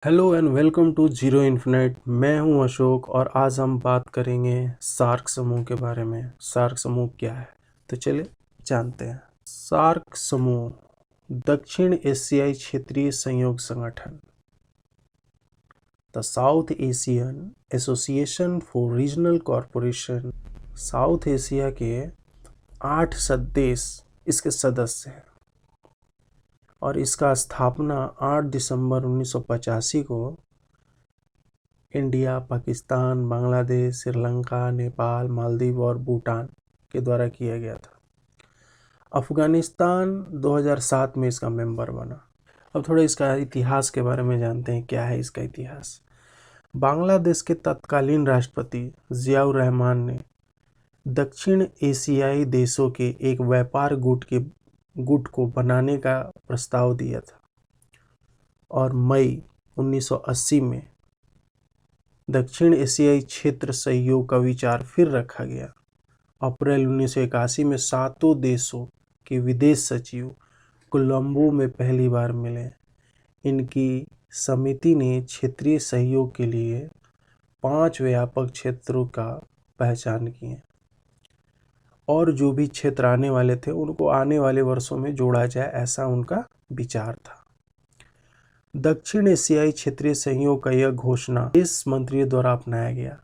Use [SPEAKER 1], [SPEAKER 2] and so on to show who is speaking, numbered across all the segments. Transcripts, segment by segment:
[SPEAKER 1] Hello and welcome to zero infinite. मैं हूं अशोक और आज हम बात करेंगे सार्क समूह के बारे में। सार्क समूह क्या है, तो चलिए जानते हैं। सार्क समूह दक्षिण एशियाई क्षेत्रीय सहयोग संगठन, the south Asian association for regional corporation. South Asia के 8 देश इसके सदस्य हैं और इसका स्थापना 8 दिसंबर 1985 को इंडिया, पाकिस्तान, बांग्लादेश, श्रीलंका, नेपाल, मालदीव और भूटान के द्वारा किया गया था। अफगानिस्तान 2007 में इसका मेंबर बना। अब थोड़ा इसका इतिहास के बारे में जानते हैं। क्या है इसका इतिहास? बांग्लादेश के तत्कालीन राष्ट्रपति जियाउर रहमान ने दक्षिण एशियाई देशों के एक व्यापार गुट को बनाने का प्रस्ताव दिया था और मई 1980 में दक्षिण एशियाई क्षेत्र सहयोग का विचार फिर रखा गया। अप्रैल 1981 में 7 देशों के विदेश सचिव कोलंबो में पहली बार मिले। इनकी समिति ने क्षेत्रीय सहयोग के लिए 5 व्यापक क्षेत्रों का पहचान किए और जो भी क्षेत्र आने वाले थे उनको आने वाले वर्षों में जोड़ा जाए, ऐसा उनका विचार था। दक्षिण एशियाई क्षेत्रीय सहयोग का यह घोषणा देश मंत्रियों द्वारा अपनाया गया।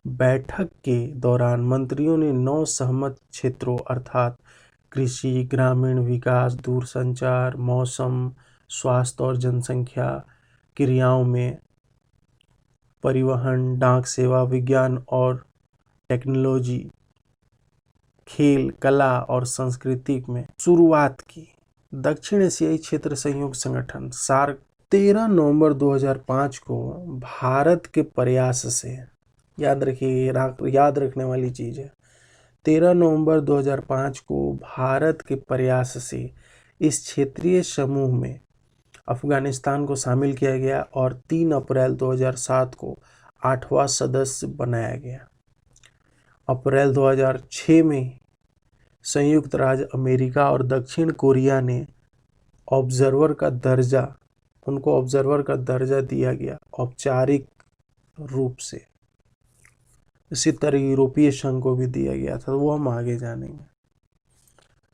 [SPEAKER 1] बैठक के दौरान मंत्रियों ने 9 सहमत क्षेत्रों अर्थात कृषि, ग्रामीण विकास, दूरसंचार, मौसम, स्वास्थ्य और जनसंख्या क्रियाओं में, परिवहन, डाक सेवा, विज्ञान और टेक्नोलॉजी, खेल, कला और संस्कृति में शुरुआत की। दक्षिण एशियाई क्षेत्र सहयोग संगठन सार्क 13 नवंबर 2005 को भारत के प्रयास से, याद रखिए, याद रखने वाली चीज है, 13 नवंबर 2005 को भारत के प्रयास से इस क्षेत्रीय समूह में अफगानिस्तान को शामिल किया गया और 3 अप्रैल 2007 को 8वां सदस्य बनाया गया। अप्रैल 2006 में संयुक्त राज्य अमेरिका और दक्षिण कोरिया ने ऑब्जर्वर का दर्जा दिया गया औपचारिक रूप से। इसी तरह यूरोपीय संघ को भी दिया गया था, वो हम आगे जानेंगे।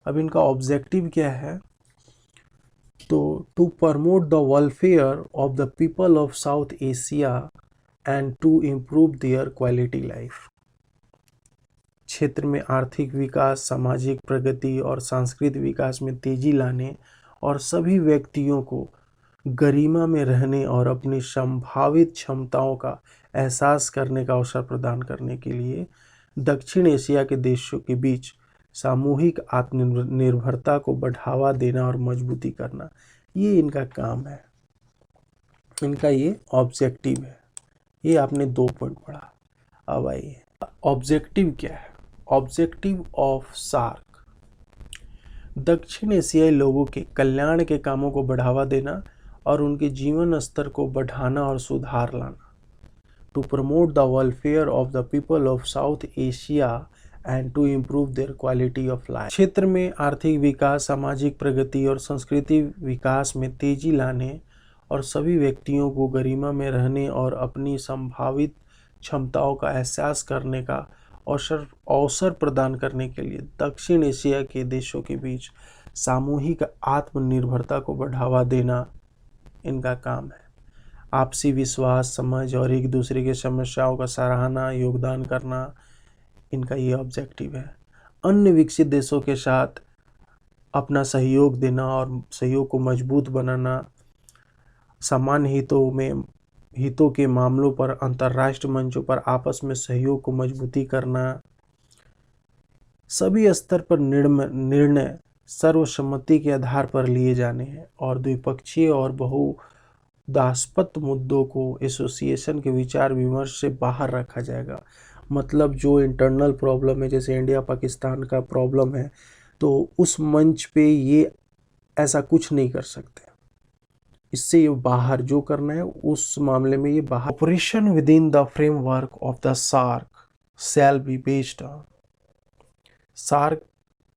[SPEAKER 1] अब इनका ऑब्जेक्टिव क्या है? तो to promote the welfare of the people of South Asia and to improve their quality life. क्षेत्र में आर्थिक विकास, सामाजिक प्रगति और सांस्कृतिक विकास में तेजी लाने और सभी व्यक्तियों को गरिमा में रहने और अपनी संभावित क्षमताओं का एहसास करने का अवसर प्रदान करने के लिए दक्षिण एशिया के देशों के बीच सामूहिक आत्मनिर्भरता को बढ़ावा देना और मजबूती करना, ये इनका काम है। इनका ये ऑब्जेक्टिव है। ये आपने 2 पॉइंट पढ़ा। अब आइए, ऑब्जेक्टिव क्या है? ऑब्जेक्टिव ऑफ सार्क दक्षिण एशियाई लोगों के कल्याण के कामों को बढ़ावा देना और उनके जीवन स्तर को बढ़ाना और सुधार लाना। To promote the welfare of the people of South Asia and to improve their quality of life. क्षेत्र में आर्थिक विकास, सामाजिक प्रगति और सांस्कृतिक विकास में तेजी लाने और सभी व्यक्तियों को गरिमा में रहने और अपनी संभावित क्षमताओं का एहसास करने का अवसर प्रदान करने के लिए दक्षिण एशिया के देशों के बीच सामूहिक आत्मनिर्भरता को बढ़ावा देना इनका काम है। आपसी विश्वास, समझ और एक दूसरे की समस्याओं का सराहना, योगदान करना, इनका ये ऑब्जेक्टिव है। अन्य विकसित देशों के साथ अपना सहयोग देना और सहयोग को मजबूत बनाना, सामान्य हितों के मामलों पर अंतर्राष्ट्रीय मंचों पर आपस में सहयोग को मजबूती करना, सभी स्तर पर निर्णय सर्वसम्मति के आधार पर लिए जाने हैं और द्विपक्षीय और बहुदास्पद मुद्दों को एसोसिएशन के विचार विमर्श से बाहर रखा जाएगा। मतलब जो इंटरनल प्रॉब्लम है, जैसे इंडिया पाकिस्तान का प्रॉब्लम है, तो उस मंच पे ये ऐसा कुछ नहीं कर सकते। इससे ये बाहर जो करना है उस मामले में ये बाहर। Operation within the framework of the SAARC shall be based on. SAARC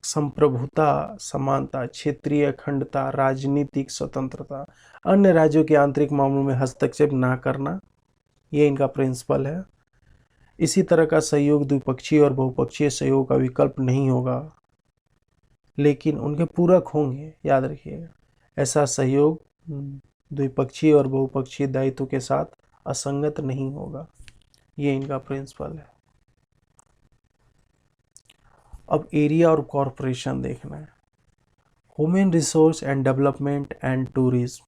[SPEAKER 1] संप्रभुता, समानता, क्षेत्रीय अखंडता, राजनीतिक स्वतंत्रता, अन्य राज्यों के आंतरिक मामलों में हस्तक्षेप ना करना, ये इनका प्रिंसिपल है। इसी तरह का सहयोग द्विपक्षीय और बहुपक्षीय सहयोग का विकल्प नहीं होगा, लेकिन उनके पूरक होंगे, याद रखिएगा। ऐसा सहयोग द्विपक्षीय और बहुपक्षीय दायित्व के साथ असंगत नहीं होगा, ये इनका प्रिंसिपल है। अब एरिया और कॉरपोरेशन देखना है। Human resource and development and tourism,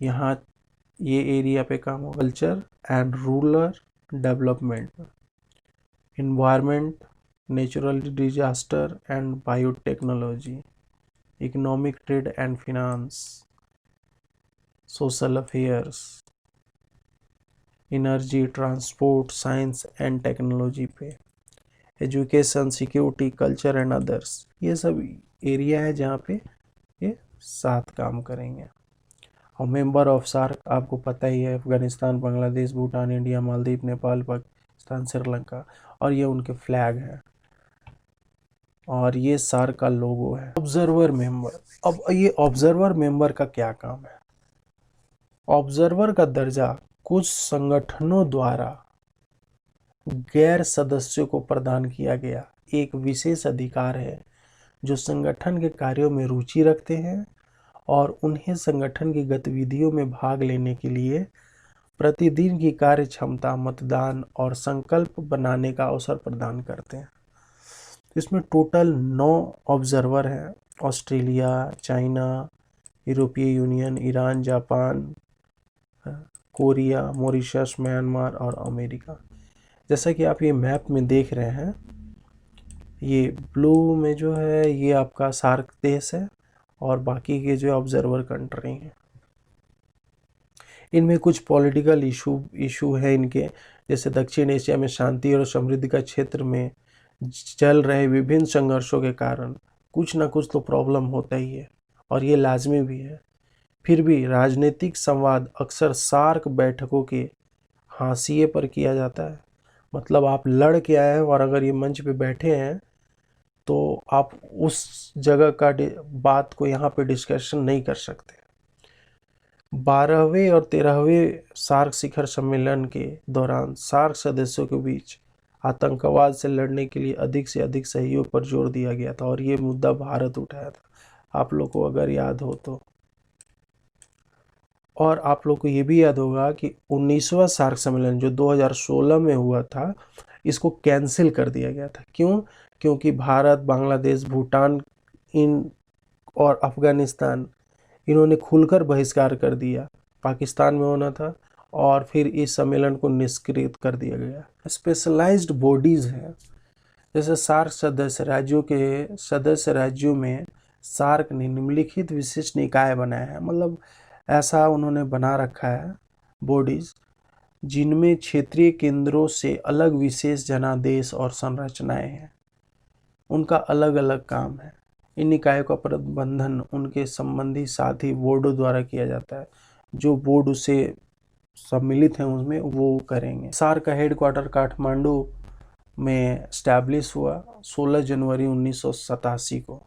[SPEAKER 1] यहाँ ये एरिया पे काम होगा। Culture and rural development, environment, natural disaster and biotechnology, economic trade and finance, social affairs, energy, transport, science and technology पे, education, security, culture and others, ये सब area है जहाँ पे ये साथ काम करेंगे। और मेंबर ऑफ सार्क आपको पता ही है, अफगानिस्तान, बांग्लादेश, भूटान, इंडिया, मालदीव, नेपाल, पाकिस्तान, श्रीलंका, और ये उनके फ्लैग हैं और ये सार्क का लोगो है। ऑब्जर्वर मेंबर, अब ये ऑब्जर्वर मेंबर का क्या काम है? ऑब्जर्वर का दर्जा कुछ संगठनों द्वारा गैर सदस्यों को प्रदान किया गया एक विशेष अधिकार है जो संगठन के कार्यों में रुचि रखते हैं और उन्हें संगठन की गतिविधियों में भाग लेने के लिए प्रतिदिन की कार्य क्षमता, मतदान और संकल्प बनाने का अवसर प्रदान करते हैं। इसमें टोटल 9 ऑब्जर्वर हैं। ऑस्ट्रेलिया, चाइना, यूरोपीय union, Iran, Japan, Korea, Mauritius, Myanmar और अमेरिका। जैसा कि आप ये मैप में देख रहे हैं, ये ब्लू में जो है ये आपका सार्क देश है और बाकी के जो ऑब्जर्वर कंट्री हैं। इनमें कुछ पॉलिटिकल इशू है इनके, जैसे दक्षिण एशिया में शांति और समृद्धि का क्षेत्र में चल रहे विभिन्न संघर्षों के कारण कुछ ना कुछ तो प्रॉब्लम होता ही है और ये लाजमी भी है। फिर भी राजनीतिक संवाद अक्सर सार्क बैठकों के हाशिए पर किया जाता है। मतलब आप लड़ के आए हैं और अगर ये मंच पे बैठे हैं तो आप उस जगह का बात को यहाँ पे डिस्कशन नहीं कर सकते। 12वें और 13वें सार्क शिखर सम्मेलन के दौरान सार्क सदस्यों के बीच आतंकवाद से लड़ने के लिए अधिक से अधिक सहयोग पर जोर दिया गया था और ये मुद्दा भारत उठाया था, आप लोग को अगर याद हो तो। और आप लोग को ये भी याद होगा कि 19वां सार्क सम्मेलन जो 2016 में हुआ था, इसको कैंसिल कर दिया गया था। क्यों? क्योंकि भारत, बांग्लादेश, भूटान इन और अफगानिस्तान, इन्होंने खुलकर बहिष्कार कर दिया। पाकिस्तान में होना था और फिर इस सम्मेलन को निष्क्रिय कर दिया गया। स्पेशलाइज्ड बॉडीज हैं, जैसे सार्क सदस्य राज्यों में सार्क ने निम्नलिखित विशिष्ट निकाय बनाए हैं। मतलब ऐसा उन्होंने बना रखा है बॉडीज जिनमें क्षेत्रीय केंद्रों से अलग विशेष जनादेश और संरचनाएं हैं। उनका अलग अलग काम है। इन निकायों का प्रबंधन उनके संबंधी साथी बोर्डों द्वारा किया जाता है। जो बोर्ड उससे सम्मिलित हैं उसमें वो करेंगे। सार्क का हेडक्वार्टर काठमांडू में स्टैब्लिश हुआ 16 जनवरी 1987 को।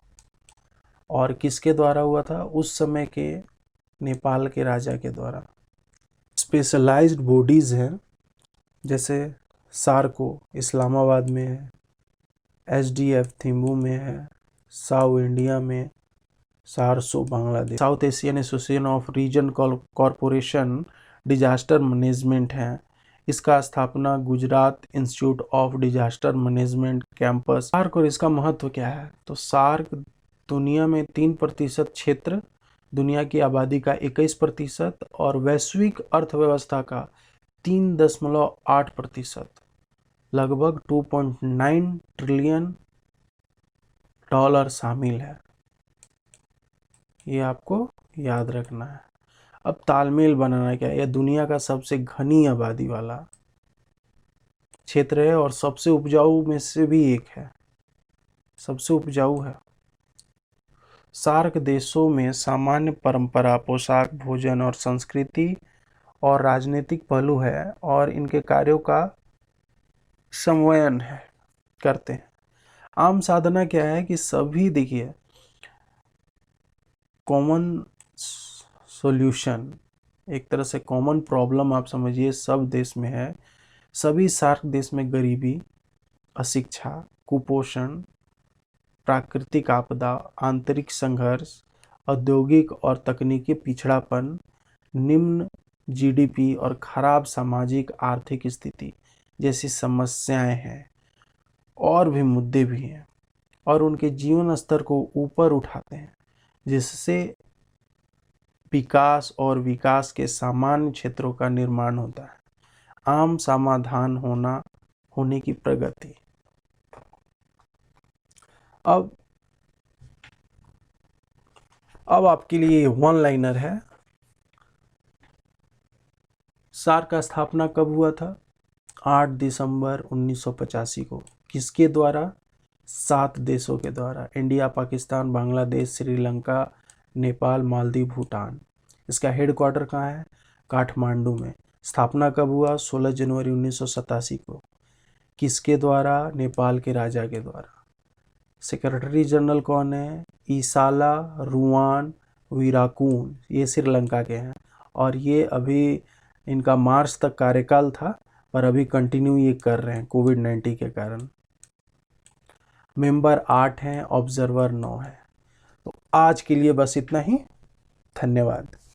[SPEAKER 1] और किसके द्वारा हुआ था? उस समय के नेपाल के राजा के द्वारा। स्पेशलाइज्ड बॉडीज़ हैं, जैसे सार्को इस्लामाबाद में है, SDF थिम्बू में है, साउ इंडिया में, सारसो Bangladesh. South Asian association of region corporation disaster management है। इसका स्थापना Gujarat institute of disaster management campus. SAARC और इसका महत्व क्या है? तो सार्क दुनिया में 3% क्षेत्र, दुनिया की आबादी का 21% और वैश्विक अर्थव्यवस्था का 3.8%, लगभग $2.9 ट्रिलियन शामिल है। ये आपको याद रखना है। अब तालमेल बनाना क्या है? यह दुनिया का सबसे घनी आबादी वाला क्षेत्र है और सबसे उपजाऊ में से भी एक है, सबसे उपजाऊ है। सार्क देशों में सामान्य परंपरा, पोशाक, भोजन और संस्कृति और राजनीतिक पहलू है और इनके कार्यों का समन्वयन करते हैं। आम साधना क्या है कि सभी, देखिए, कॉमन सॉल्यूशन, एक तरह से कॉमन प्रॉब्लम आप समझिए, सब देश में है। सभी सार्क देश में गरीबी, अशिक्षा, कुपोषण, प्राकृतिक आपदा, आंतरिक संघर्ष, औद्योगिक और तकनीकी पिछड़ापन, निम्न जीडीपी और खराब सामाजिक आर्थिक स्थिति जैसी समस्याएं हैं, और भी मुद्दे भी हैं, और उनके जीवन स्तर को ऊपर उठाते हैं, जिससे विकास और विकास के सामान्य क्षेत्रों का निर्माण होता है। आम समाधान होने की प्रगति। अब आपके लिए वन लाइनर है। सार्क का स्थापना कब हुआ था? 8 दिसंबर 1985 को। किसके द्वारा? 7 देशों के द्वारा, इंडिया, पाकिस्तान, बांग्लादेश, श्रीलंका, नेपाल, मालदीव, भूटान। इसका हेडक्वार्टर कहाँ है? काठमांडू में। स्थापना कब हुआ? 16 जनवरी 1987 को। किसके द्वारा? नेपाल के राजा के द्वारा। सेक्रेटरी जनरल कौन है? ईसाला रुआन वीराकून, ये श्रीलंका के हैं, और ये अभी, इनका मार्च तक कार्यकाल था, पर अभी कंटिन्यू ये कर रहे हैं कोविड-19 के कारण। मेंबर 8 हैं, ऑब्जर्वर 9 है। तो आज के लिए बस इतना ही। धन्यवाद।